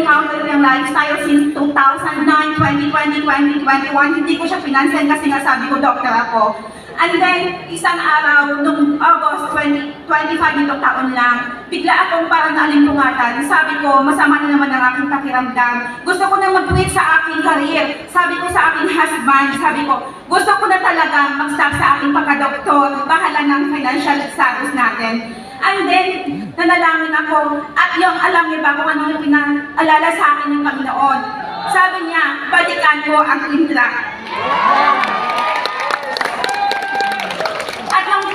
na-encounter yung lifestyle since 2009, 2020, 2021. Hindi ko siya pinansin kasi nasabi ko, doctor ako. And then, isang araw, noong August 2025 nitong taon lang, bigla akong parang naalimpungatan. Sabi ko, masama na naman ang aking pakiramdam. Gusto ko na mag-quit sa aking career. Sabi ko sa aking husband, sabi ko, gusto ko na talagang mag-stop sa aking pagka-doktor. Bahala ng financial status natin. And then, nanalangin ako. At yung alam niyo ba kung ano yung pinaalala sa akin ng Panginoon? Sabi niya, balikan mo ang contract.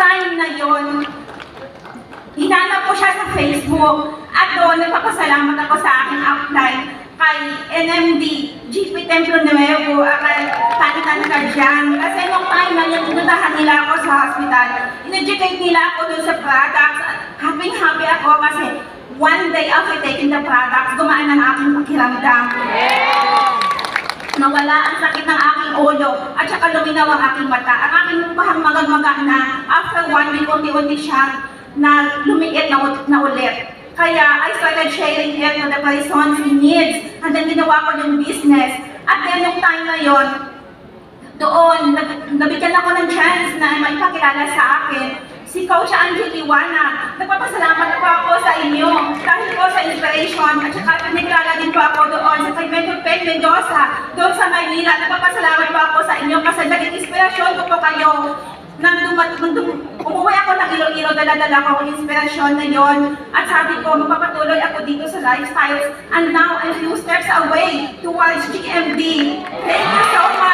Time na yon, hinanap ko siya sa Facebook at doon nagpapasalamat ako sa aking upline kay NMD, GP Templo Nuevo, kay Tanitan Karjan. Kasi nung time na yun, pinuntahan nila ako sa hospital. In-educate nila ako doon sa products. Happy ako kasi one day after taking the products, gumaan ang aking pakiramdam. Nawala ang sakit ng aking ulo at saka luminaw ang aking mata. Ang aking bahang magagmaga na after 1 week, unti-unti siya na lumiit na ulit. Kaya I started sharing it to the persons in needs. And then ginawa ko yung business. At then yung time na yon, doon, nabigyan ako ng chance na may pakilala sa akin. Si Coach Angie Liwana. Nagpapasalamat po ako sa inyo dahil po sa inspiration at saka pinagkala din po ako doon sa kay Mentor Pen Mendoza doon sa Maynila. Nagpapasalamat po ako sa inyo kasi naging inspirasyon ko po kayo. Nang umuwi ako ng Iloilo, dala-dala ko ang inspirasyon na yon. At sabi ko, magpapatuloy ako dito sa lifestyles. And now, I'm few steps away towards GMD. Thank you so much.